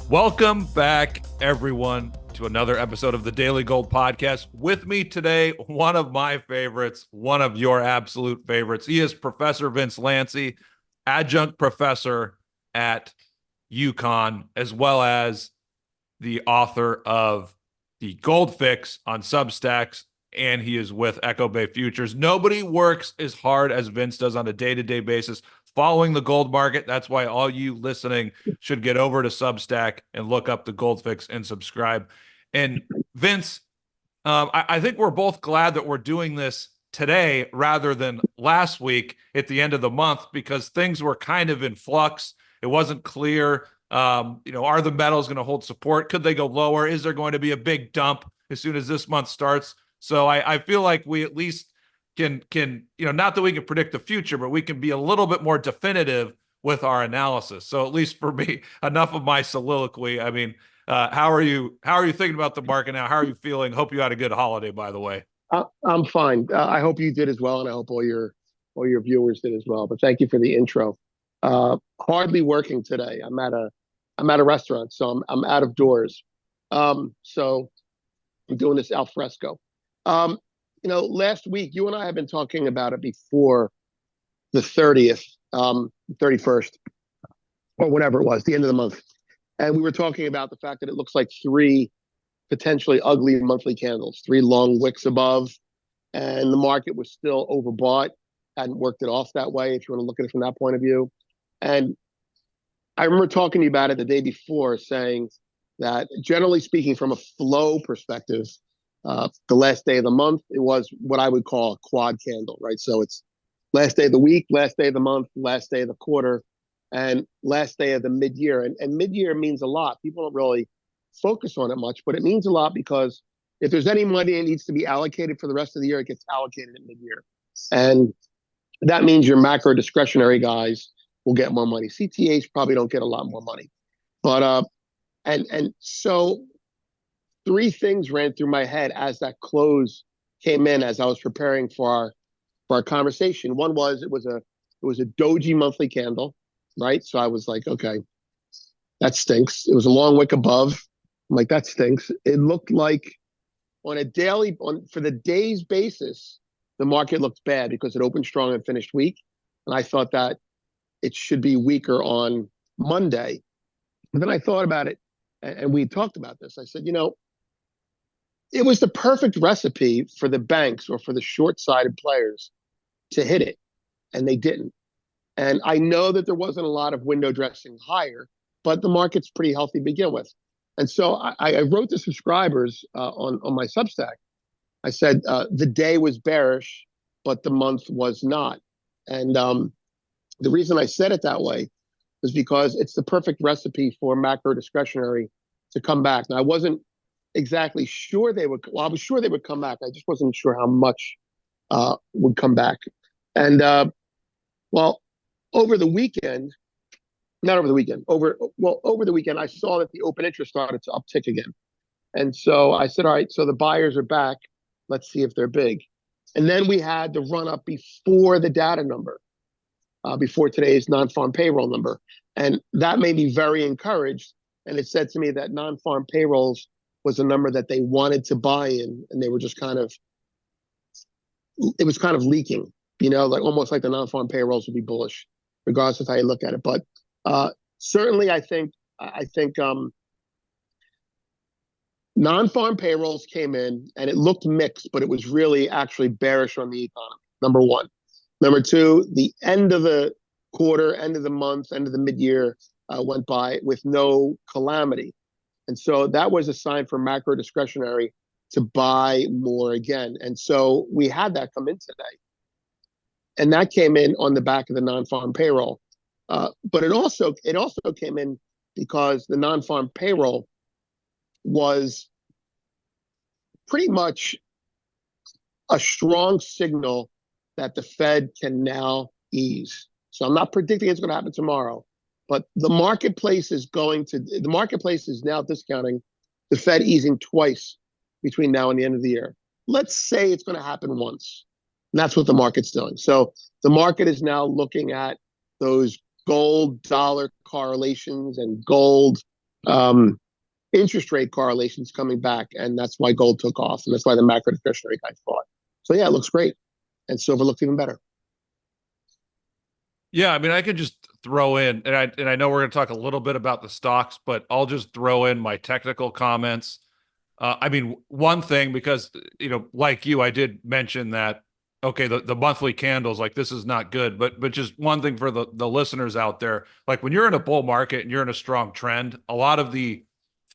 Welcome back, everyone, to another episode of the Daily Gold podcast. With me today, one of my favorites, one of your absolute favorites. He is Professor Vince Lanci, adjunct professor at UConn, as well as the author of the Gold Fix on Substacks, and he is with Echo Bay Futures. Nobody works as hard as Vince does on a day-to-day basis following the gold market. That's why all you listening should get over to Substack and look up the Gold Fix and subscribe. And Vince, I think we're both glad that we're doing this today rather than last week at the end of the month, because things were kind of in flux. It wasn't clear. Are the metals going to hold support? Could they go lower? Is there going to be a big dump as soon as this month starts? So I feel like we at least can not that we can predict the future, but we can be a little bit more definitive with our analysis. So at least for me, enough of my soliloquy. I mean, how are you thinking about the market now? How are you feeling? Hope you had a good holiday, by the way. I'm fine. I hope you did as well, and I hope all your viewers did as well. But thank you for the intro. Hardly working today. I'm at a restaurant, so I'm out of doors. So I'm doing this al fresco. Last week you and I have been talking about it before the 30th, 31st, or whatever it was, the end of the month, and we were talking about the fact that it looks like three potentially ugly monthly candles, three long wicks above, and the market was still overbought, hadn't worked it off that way, if you want to look at it from that point of view. And I remember talking to you about it the day before, saying that generally speaking, from a flow perspective, the last day of the month, it was what I would call a quad candle, right? So it's last day of the week, last day of the month, last day of the quarter, and last day of the mid-year. And mid-year means a lot. People don't really focus on it much, but it means a lot because if there's any money that needs to be allocated for the rest of the year, it gets allocated at mid-year. And that means your macro discretionary guys will get more money. CTAs probably don't get a lot more money. But so three things ran through my head as that close came in, as I was preparing for our conversation. One was it was a doji monthly candle, right? So I was like, okay, that stinks. It was a long wick above. I'm like, that stinks. It looked like for the day's basis, the market looked bad because it opened strong and finished weak. And I thought that it should be weaker on Monday. But then I thought about it, and we talked about this. I said, it was the perfect recipe for the banks or for the short-sided players to hit it, and they didn't. And I know that there wasn't a lot of window dressing higher, but the market's pretty healthy to begin with. And so I wrote to subscribers on my Substack. I said, the day was bearish, but the month was not. And the reason I said it that way was because it's the perfect recipe for macro discretionary to come back. Now, I wasn't exactly sure I was sure they would come back. I just wasn't sure how much would come back. And over the weekend, over the weekend, I saw that the open interest started to uptick again. And so I said, all right, so the buyers are back. Let's see if they're big. And then we had the run up before the data number, before today's non-farm payroll number. And that made me very encouraged. And it said to me that non-farm payrolls was a number that they wanted to buy in, and they were just it was kind of leaking, like almost like the non-farm payrolls would be bullish, regardless of how you look at it. But certainly, I think non-farm payrolls came in, and it looked mixed, but it was really actually bearish on the economy. Number one. Number two, the end of the quarter, end of the month, end of the mid-year went by with no calamity. And so that was a sign for macro discretionary to buy more again. And so we had that come in today. And that came in on the back of the non-farm payroll. But it also came in because the non-farm payroll was pretty much a strong signal that the Fed can now ease. So I'm not predicting it's going to happen tomorrow, but the marketplace is now discounting the Fed easing twice between now and the end of the year. Let's say it's going to happen once. And that's what the market's doing. So the market is now looking at those gold dollar correlations and gold Interest rate correlations coming back, and that's why gold took off, and that's why the macro discretionary guys bought. So yeah, it looks great, and silver looks even better. Yeah, I mean, I could just throw in, and I know we're going to talk a little bit about the stocks, but I'll just throw in my technical comments. I mean, one thing, because like you, I did mention that okay, the monthly candles, like this is not good, but just one thing for the listeners out there, like when you're in a bull market and you're in a strong trend, a lot of the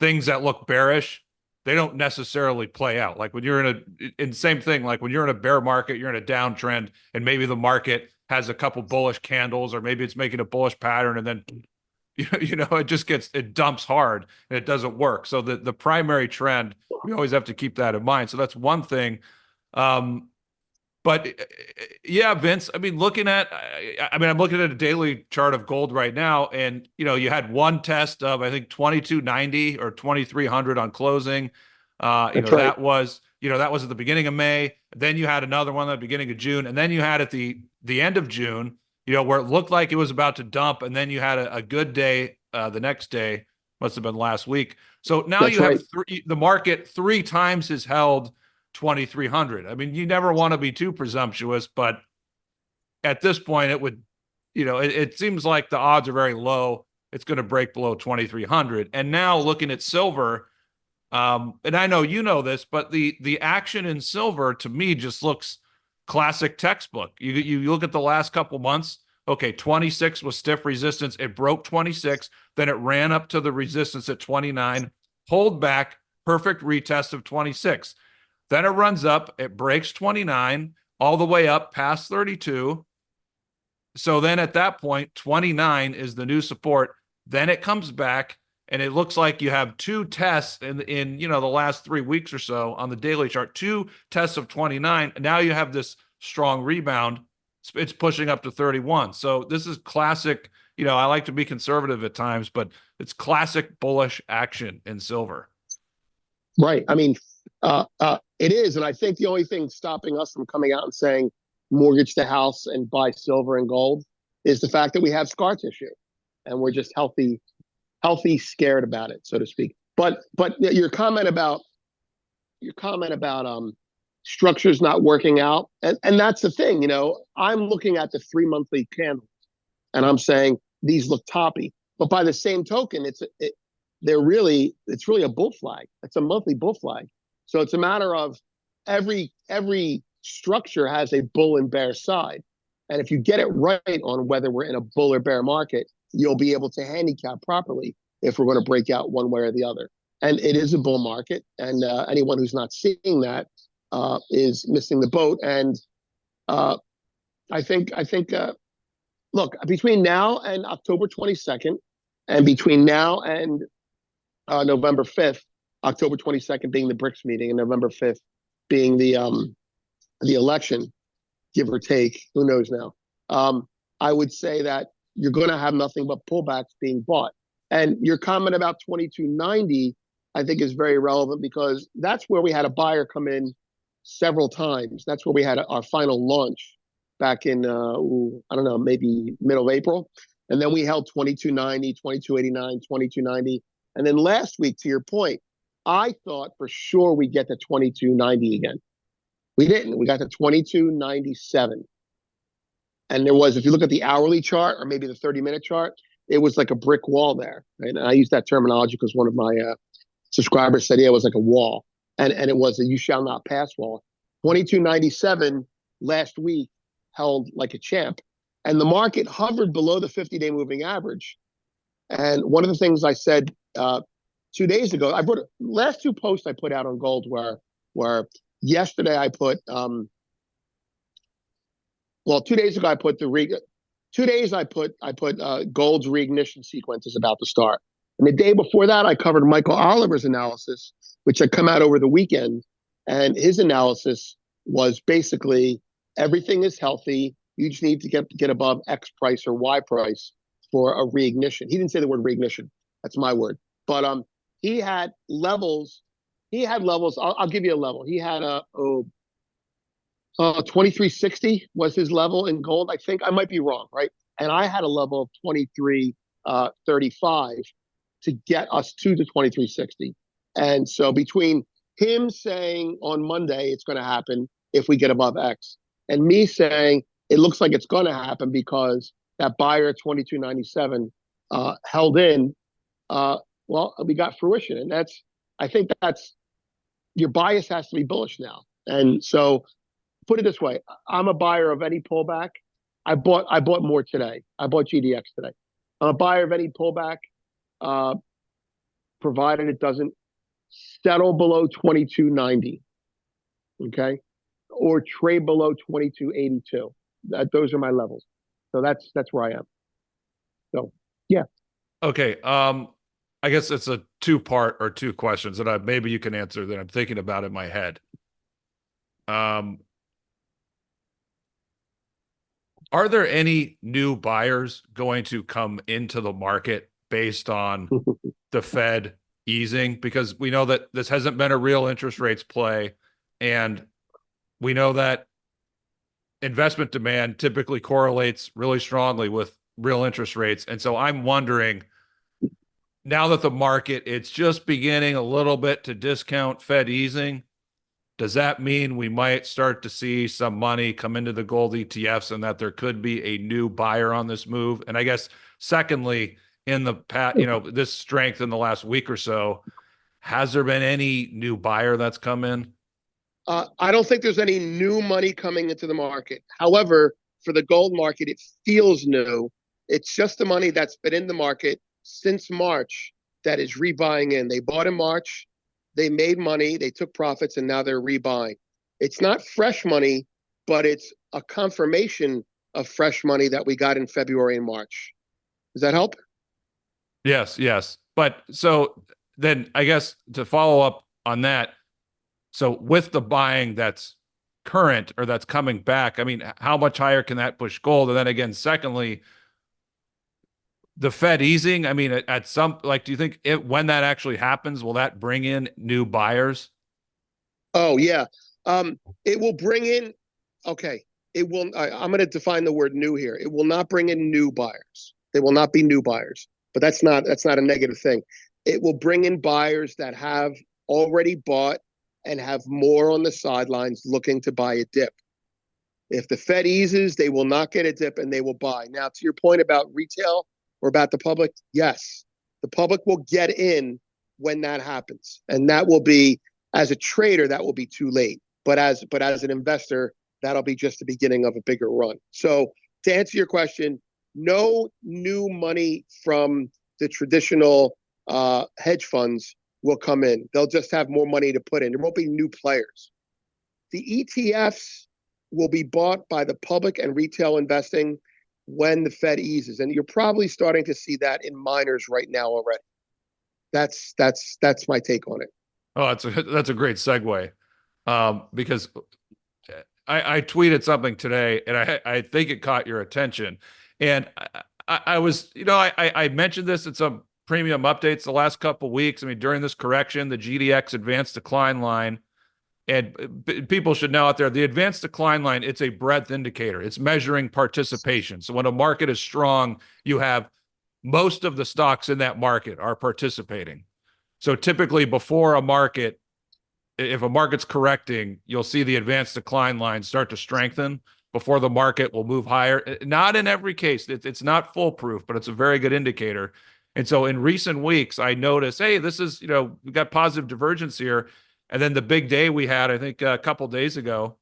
things that look bearish, they don't necessarily play out. Like when you're in same thing, like when you're in a bear market, you're in a downtrend, and maybe the market has a couple bullish candles, or maybe it's making a bullish pattern, and then it dumps hard and it doesn't work. So the primary trend, we always have to keep that in mind. So that's one thing. Um, but yeah, Vince, I mean, I'm looking at a daily chart of gold right now, and you had one test of I think 2290 or 2300 on closing. That's right. That was at the beginning of May. Then you had another one at the beginning of June, and then you had at the end of June, where it looked like it was about to dump, and then you had a good day the next day, must have been last week. So now That's you have right. the market three times has held 2300. I mean, you never want to be too presumptuous, but at this point, it seems like the odds are very low. It's going to break below 2300. And now looking at silver, and I know you know this, but the action in silver to me just looks classic textbook. You look at the last couple months. Okay, 26 was stiff resistance. It broke 26, then it ran up to the resistance at 29, pulled back, perfect retest of 26. Then it runs up, it breaks 29 all the way up past 32. So then at that point, 29 is the new support. Then it comes back, and it looks like you have two tests in the last 3 weeks or so on the daily chart, two tests of 29. And now you have this strong rebound. It's pushing up to 31. So this is classic. I like to be conservative at times, but it's classic bullish action in silver. Right. I mean, it is, and I think the only thing stopping us from coming out and saying mortgage the house and buy silver and gold is the fact that we have scar tissue, and we're just healthy scared about it, so to speak. But your comment about structures not working out, and that's the thing. I'm looking at the 3 monthly candles, and I'm saying these look toppy. But by the same token, it's really a bull flag. It's a monthly bull flag. So it's a matter of every structure has a bull and bear side. And if you get it right on whether we're in a bull or bear market, you'll be able to handicap properly if we're going to break out one way or the other. And it is a bull market, and anyone who's not seeing that is missing the boat. And I think look, between now and October 22nd, and between now and November 5th, October 22nd being the BRICS meeting, and November 5th being the election, give or take, who knows now. I would say that you're going to have nothing but pullbacks being bought. And your comment about 2290, I think, is very relevant, because that's where we had a buyer come in several times. That's where we had our final launch back in, I don't know, maybe middle of April. And then we held 2290, 2289, 2290. And then last week, to your point, I thought for sure we'd get to 2290 again. We didn't. We got to 2297. And there was, if you look at the hourly chart or maybe the 30-minute chart, it was like a brick wall there. Right? And I use that terminology because one of my subscribers said, yeah, it was like a wall. And it was a you shall not pass wall. 2297 last week held like a champ. And the market hovered below the 50-day moving average. And one of the things I said 2 days ago, last two posts I put out on gold were yesterday I put, 2 days ago I put gold's reignition sequence is about to start. And the day before that, I covered Michael Oliver's analysis, which had come out over the weekend. And his analysis was basically everything is healthy. You just need to get above X price or Y price for a reignition. He didn't say the word reignition. That's my word. But he had levels. I'll give you a level. He had 2360 was his level in gold. I think I might be wrong, right? And I had a level of 2335. to get us to the 2360. And so between him saying on Monday it's going to happen if we get above X, and me saying it looks like it's going to happen because that buyer at 2297 held in, well, we got fruition. And I think that's, your bias has to be bullish now. And so put it this way, I'm a buyer of any pullback. I bought more today. I bought GDX today. I'm a buyer of any pullback, provided it doesn't settle below 2290, okay, or trade below 2282. Those are my levels. So that's where I am. So yeah. Okay. I guess it's a two-part or two questions that maybe you can answer that I'm thinking about in my head. Are there any new buyers going to come into the market based on the Fed easing? Because we know that this hasn't been a real interest rates play, and we know that investment demand typically correlates really strongly with real interest rates. And so I'm wondering, now that the market, it's just beginning a little bit to discount Fed easing, does that mean we might start to see some money come into the gold ETFs and that there could be a new buyer on this move? And I guess, secondly, in the past, this strength in the last week or so, has there been any new buyer that's come in? I don't think there's any new money coming into the market. However, for the gold market, it feels new. It's just the money that's been in the market since March that is rebuying in. They bought in March, they made money, they took profits, and now they're rebuying. It's not fresh money, but it's a confirmation of fresh money that we got in February and March. Does that help? Yes. But so then I guess to follow up on that, so with the buying that's current or that's coming back, I mean, how much higher can that push gold? And then again, secondly, the Fed easing, I mean, at some, like, do you think when that actually happens, will that bring in new buyers? Oh, yeah. It will bring in, okay, it will, I'm going to define the word new here. It will not bring in new buyers. They will not be new buyers, but that's not a negative thing. It will bring in buyers that have already bought and have more on the sidelines looking to buy a dip. If the Fed eases, they will not get a dip and they will buy. Now, to your point about retail or about the public, yes, the public will get in when that happens. And that will be, as a trader, that will be too late. But as an investor, that'll be just the beginning of a bigger run. So to answer your question, no new money from the traditional hedge funds will come in. They'll just have more money to put in. There won't be new players. The ETFs will be bought by the public and retail investing when the Fed eases. And you're probably starting to see that in miners right now already. That's my take on it. Oh, that's a great segue. Because I tweeted something today and I think it caught your attention. And I was, I mentioned this in some premium updates the last couple of weeks. I mean, during this correction, the GDX advanced decline line, and people should know out there, the advanced decline line, it's a breadth indicator. It's measuring participation. So when a market is strong, you have most of the stocks in that market are participating. So typically before a market, if a market's correcting, you'll see the advanced decline line start to strengthen before the market will move higher. Not in every case. It's not foolproof, but it's a very good indicator. And so in recent weeks, I noticed, hey, this is, we got positive divergence here. And then the big day we had, I think a couple days ago,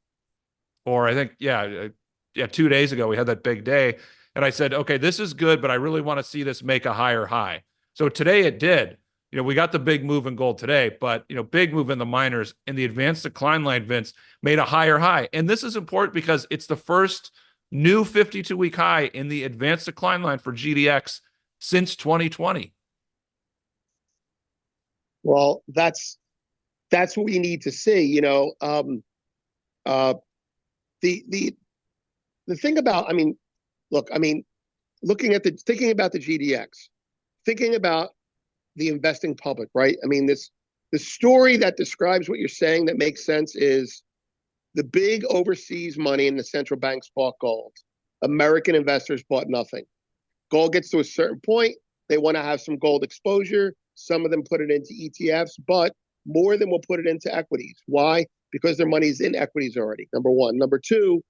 or I think, 2 days ago, we had that big day. And I said, okay, this is good, but I really want to see this make a higher high. So today it did. We got the big move in gold today, but, big move in the miners, and the advanced decline line, Vince, made a higher high. And this is important because it's the first new 52-week high in the advanced decline line for GDX since 2020. Well, that's what we need to see. The thing about, thinking about the GDX, thinking about the investing public, right? I mean, the story that describes what you're saying that makes sense is the big overseas money in the central banks bought gold. American investors bought nothing. Gold gets to a certain point, They want to have some gold exposure. Some of them put it into ETFs, but more than will put it into equities. Why? Because their money's in equities already, number one. Number two,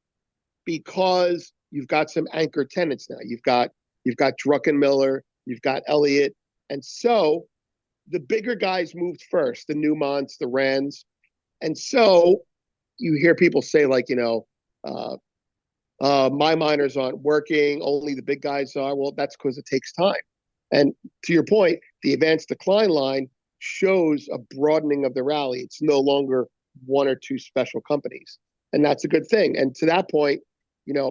because you've got some anchor tenants now. You've got Druckenmiller, you've got Elliott, and so the bigger guys moved first, the Newmonts, the Rands, and so you hear people say like, my miners aren't working, only the big guys are. Well, that's because it takes time. And to your point, the advanced decline line shows a broadening of the rally. It's no longer one or two special companies, and that's a good thing. And to that point,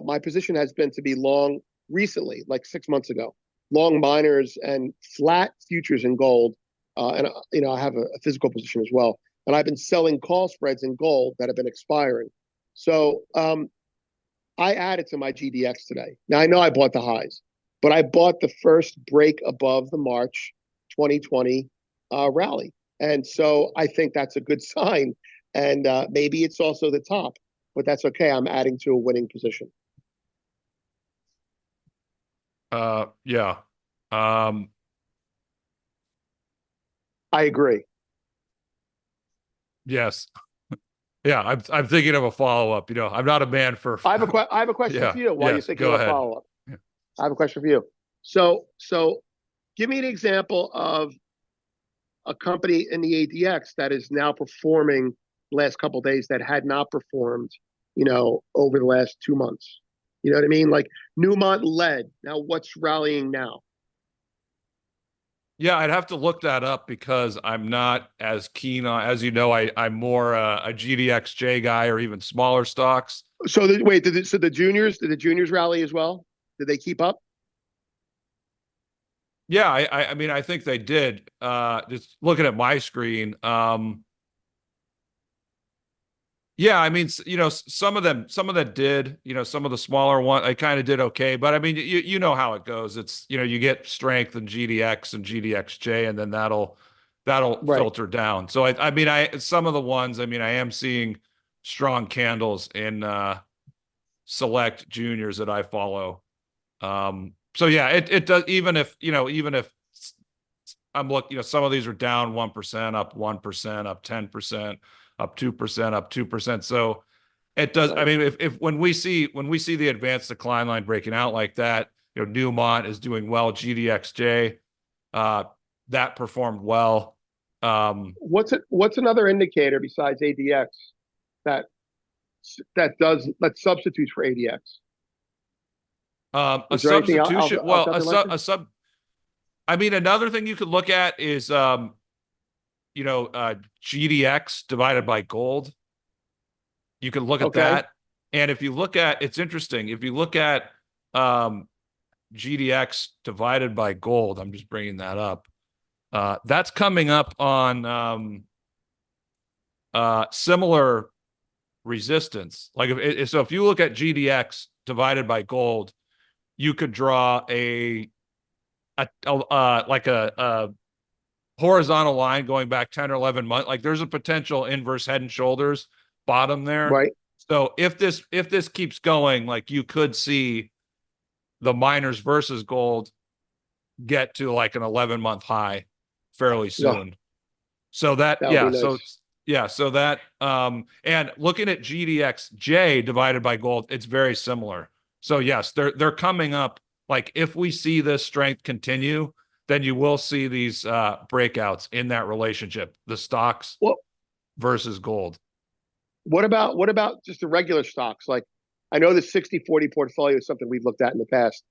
my position has been to be long recently, like 6 months ago, long miners and flat futures in gold. And I have a physical position as well. And I've been selling call spreads in gold that have been expiring. So I added to my GDX today. Now I know I bought the highs, but I bought the first break above the March 2020 rally. And so I think that's a good sign. And maybe it's also the top, but that's okay. I'm adding to a winning position. Yeah. Um, I agree. yes. Yeah, I'm thinking of a follow-up. I'm not a man for I have a question yeah, for you while you're yes, thinking go of a ahead. follow-up. Yeah. I have a question for you. So give me an example of a company in the ADX that is now performing the last couple of days that had not performed, over the last 2 months. You know what I mean? Like Newmont led. Now what's rallying now? Yeah, I'd have to look that up because I'm not as keen on, as you know, I'm more a GDXJ guy or even smaller stocks. So wait, did the juniors rally as well? Did they keep up? Yeah, I mean, I think they did. Just looking at my screen, yeah, I mean, some of them did, some of the smaller one, I kind of did okay, but I mean, you know how it goes. It's, you get strength in GDX and GDXJ, and then that'll Right. filter down. So I mean, some of the ones, I mean, I am seeing strong candles in select juniors that I follow. So yeah, it does, even if, I'm looking, some of these are down 1%, up 1%, up 10%, up 2%, up 2%. So it does. I Right. mean, if when we see the advanced decline line breaking out like that, Newmont is doing well, GDXJ, uh, that performed well. What's another indicator besides ADX that that substitutes for ADX? A Is there anything substitution. else Well, out there like that? a sub. I mean, another thing you could look at is, GDX divided by gold. You can look at Okay. that. And if you look at, it's interesting. If you look at GDX divided by gold, I'm just bringing that up. That's coming up on similar resistance. Like if you look at GDX divided by gold, you could draw like a horizontal line going back 10 or 11 months. Like there's a potential inverse head and shoulders bottom there. Right. So if this keeps going, like you could see the miners versus gold get to like an 11-month high fairly Yeah, soon. So that, that would be yeah, so nice. yeah, so that and looking at GDXJ divided by gold, it's very similar. So yes, they're coming up. Like if we see this strength continue, then you will see these breakouts in that relationship, the stocks Well, versus gold. what about just the regular stocks? Like I know the 60/40 portfolio is something we've looked at in the past,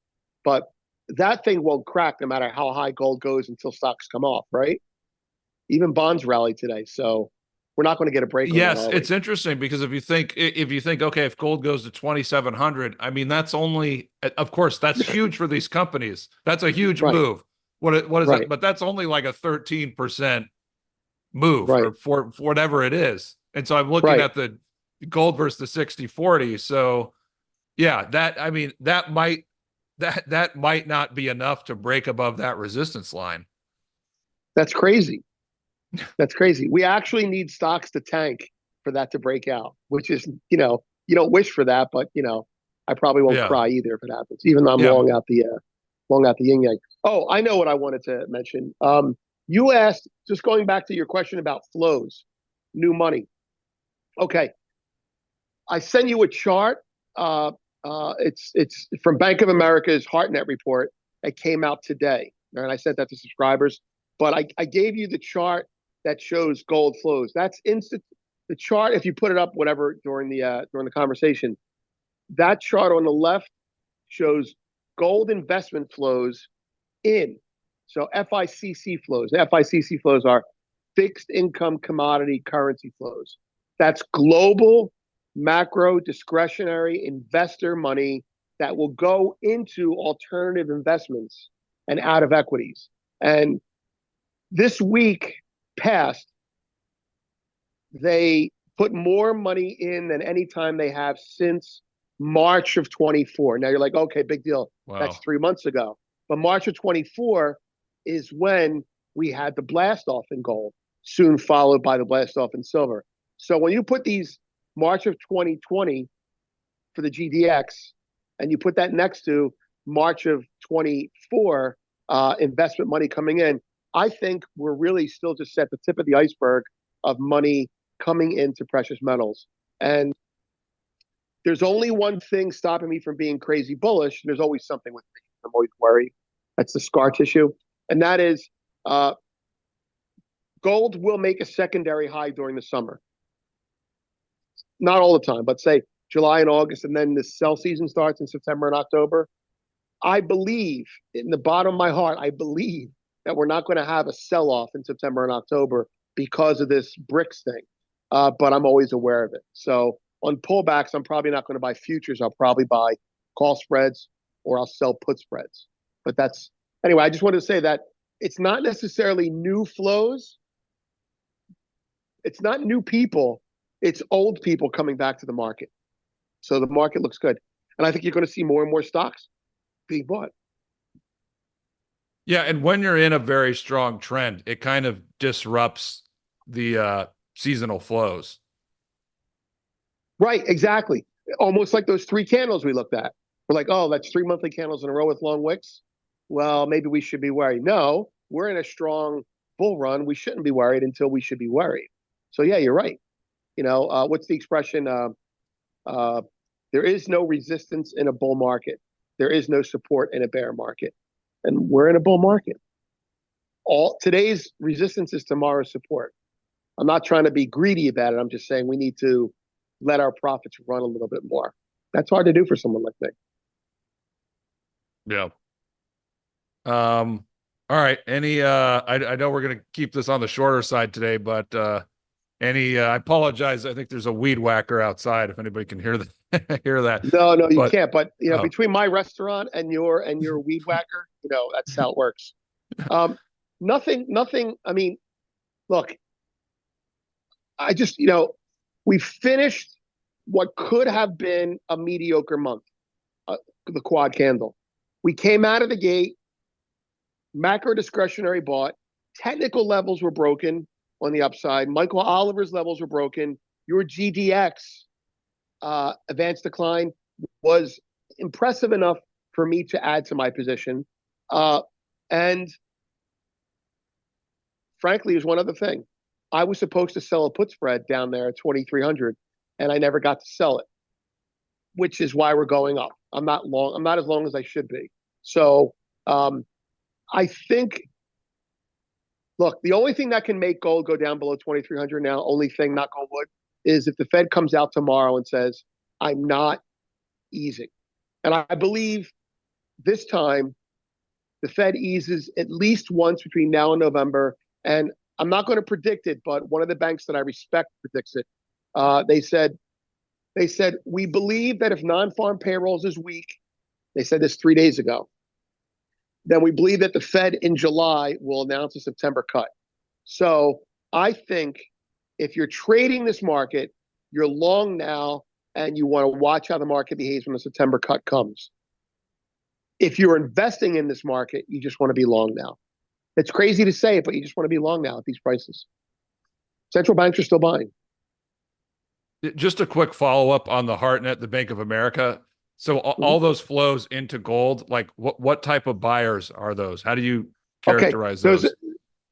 but that thing won't crack no matter how high gold goes until stocks come off, right? Even bonds rally today, so we're not going to get a break on that, Yes, are we? it's interesting because if you think okay, if gold goes to 2,700, I mean that's only, of course that's huge for these companies. That's a huge Right, move. What is that? right, But that's only like a 13% move right, or for whatever it is. And so I'm looking right. at the gold versus the 60/40. So yeah, that, I mean that might not be enough to break above that resistance line. That's crazy. That's crazy. We actually need stocks to tank for that to break out, which is, you don't wish for that, but I probably won't Yeah. cry either if it happens, even though I'm Yeah. long out the. long out the yin yang. Oh, I know what I wanted to mention. You asked, just going back to your question about flows, new money. Okay, I sent you a chart. It's from Bank of America's HeartNet report. It came out today, and I sent that to subscribers. But I gave you the chart that shows gold flows. That's instant. The chart, if you put it up, whatever during the conversation, that chart on the left shows gold investment flows in. So FICC flows. FICC flows are fixed income commodity currency flows. That's global macro discretionary investor money that will go into alternative investments and out of equities. And this week past, they put more money in than any time they have since March of 24. Now you're like, okay, big deal. Wow. That's 3 months ago. But March of 24 is when we had the blast off in gold, soon followed by the blast off in silver. So when you put these March of 2020 for the GDX, and you put that next to March of 24 investment money coming in, I think we're really still just at the tip of the iceberg of money coming into precious metals. And there's only one thing stopping me from being crazy bullish. There's always something with me. I'm always worried. That's the scar tissue. And that is gold will make a secondary high during the summer. Not all the time, but say July and August, and then the sell season starts in September and October. I believe, in the bottom of my heart, I believe that we're not going to have a sell-off in September and October because of this BRICS thing. But I'm always aware of it. So on pullbacks, I'm probably not going to buy futures. I'll probably buy call spreads or I'll sell put spreads. But that's, anyway, I just wanted to say that it's not necessarily new flows. It's not new people. It's old people coming back to the market. So the market looks good. And I think you're going to see more and more stocks being bought. Yeah, and when you're in a very strong trend, it kind of disrupts the seasonal flows. Right, exactly. Almost like those 3 candles we looked at. We're like, oh, that's 3 monthly candles in a row with long wicks. Well, maybe we should be worried. No, we're in a strong bull run. We shouldn't be worried until we should be worried. So yeah, you're right. You know, what's the expression? There is no resistance in a bull market. There is no support in a bear market. And we're in a bull market. Today's resistance is tomorrow's support. I'm not trying to be greedy about it. I'm just saying we need to let our profits run a little bit more. That's hard to do for someone like me. Yeah. All right. Any I know we're gonna keep this on the shorter side today, but I apologize. I think there's a weed whacker outside if anybody can hear that hear that. No, you But can't. But you know, between my restaurant and your weed whacker, you know, that's how it works. Nothing. I mean, look, I just, you know, we finished what could have been a mediocre month, the quad candle. We came out of the gate, macro discretionary bought, technical levels were broken on the upside. Michael Oliver's levels were broken. Your GDX advanced decline was impressive enough for me to add to my position. And frankly, there's one other thing. I was supposed to sell a put spread down there at 2,300, and I never got to sell it, which is why we're going up. I'm not as long as I should be. So I think, look, the only thing that can make gold go down below 2,300 now, only thing, knock on wood, is if the Fed comes out tomorrow and says, I'm not easing. And I believe this time the Fed eases at least once between now and November. And I'm not going to predict it, but one of the banks that I respect predicts it. They said, we believe that if non-farm payrolls is weak, they said this 3 days ago, then we believe that the Fed in July will announce a September cut. So I think if you're trading this market, you're long now, and you want to watch how the market behaves when the September cut comes. If you're investing in this market, you just want to be long now. It's crazy to say it, but you just want to be long now at these prices. Central banks are still buying. Just a quick follow-up on the HeartNet, the Bank of America. So Mhm. all those flows into gold, like what type of buyers are those? How do you Okay, characterize those those?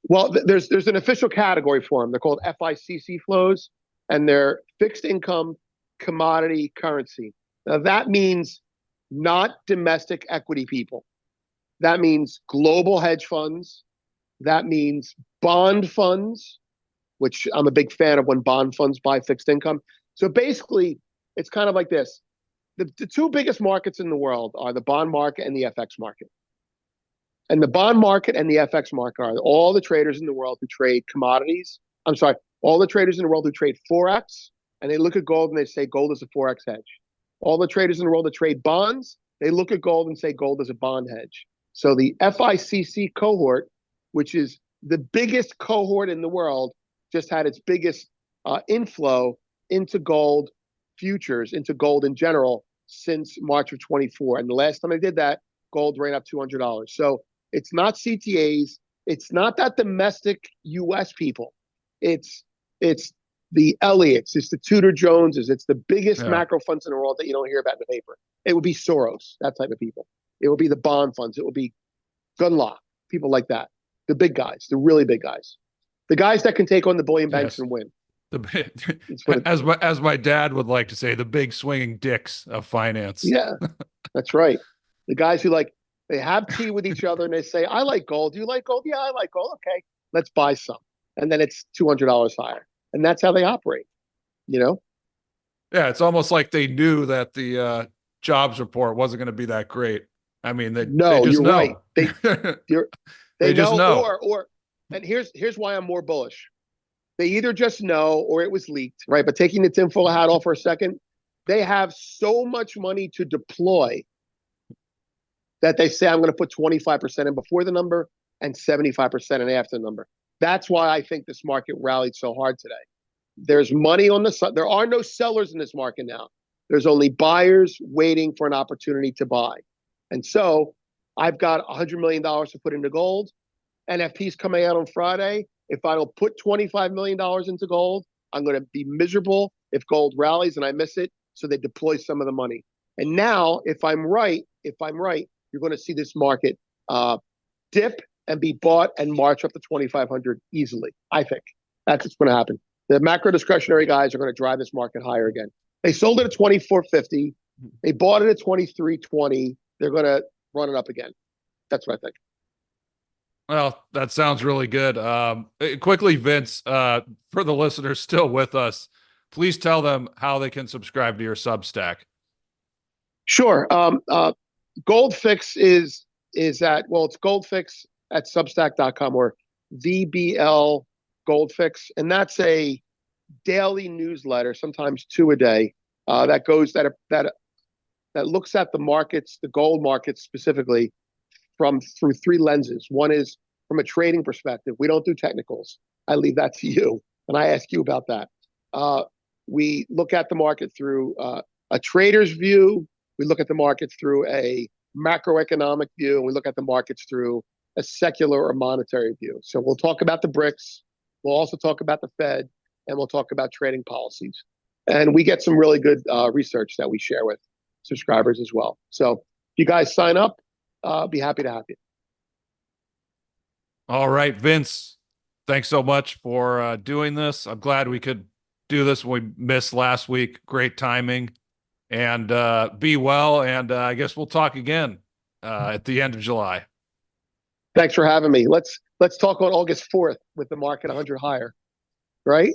well, there's an official category for them. They're called FICC flows, and they're fixed income commodity currency. Now that means not domestic equity people. That means global hedge funds. That means bond funds, which I'm a big fan of when bond funds buy fixed income. So basically, it's kind of like this. The two biggest markets in the world are the bond market and the FX market. And the bond market and the FX market are all the traders in the world who trade commodities. I'm sorry, all the traders in the world who trade Forex, and they look at gold and they say gold is a Forex hedge. All the traders in the world that trade bonds, they look at gold and say gold is a bond hedge. So the FICC cohort, which is the biggest cohort in the world, just had its biggest inflow into gold futures, into gold in general, since March of 24. And the last time I did that, gold ran up $200. So it's not CTAs. It's not that domestic U.S. people. It's the Elliots. It's the Tudor Joneses. It's the biggest Yeah. macro funds in the world that you don't hear about in the paper. It would be Soros, that type of people. It would be the bond funds. It would be Gunlock, people like that. The big guys, the really big guys, the guys that can take on the bullion banks Yes. and win. It's what The it, as my dad would like to say, the big swinging dicks of finance. yeah, that's right. The guys who like they have tea with each other and they say, "I like gold. Do you like gold? Yeah, I like gold. Okay, let's buy some." And then it's $200 higher, and that's how they operate. You know? Yeah, it's almost like they knew that the jobs report wasn't going to be that great. I mean, they No, just you're right. know. They're, they They just know, know. and here's why I'm more bullish. They either just know or it was leaked, right? But taking the tinfoil hat off for a second, they have so much money to deploy that they say I'm going to put 25% in before the number and 75% in after the number. That's why I think this market rallied so hard today. There's money on the side. There are no sellers in this market now. There's only buyers waiting for an opportunity to buy. And so I've got $100 million to put into gold. NFT's coming out on Friday. If I don't put $25 million into gold, I'm going to be miserable if gold rallies and I miss it. So they deploy some of the money. And now, if I'm right, you're going to see this market dip and be bought and march up to 2,500 easily. I think that's what's going to happen. The macro discretionary guys are going to drive this market higher again. They sold it at 24.50. They bought it at 23.20. They're going to run it up again. That's what I think. Well, that sounds really good. Quickly, Vince, for the listeners still with us, please tell them how they can subscribe to your Substack. Sure. Goldfix is at, well, it's Goldfix at Substack.com or VBL Goldfix, and that's a daily newsletter, sometimes two a day, that looks at the markets, the gold markets specifically, through three lenses. One is from a trading perspective. We don't do technicals. I leave that to you, and I ask you about that. We look at the market through a trader's view. We look at the market through a macroeconomic view, and we look at the markets through a secular or monetary view. So we'll talk about the BRICS. We'll also talk about the Fed, and we'll talk about trading policies. And we get some really good research that we share with subscribers as well. So if you guys sign up, be happy to have you. All right, Vince, thanks so much for doing this. I'm glad we could do this when we missed last week. Great timing. And be well. And I guess we'll talk again at the end of July. Thanks for having me. Let's talk on August 4th with the market 100 higher, right?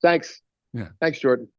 Thanks. Yeah. Thanks, Jordan.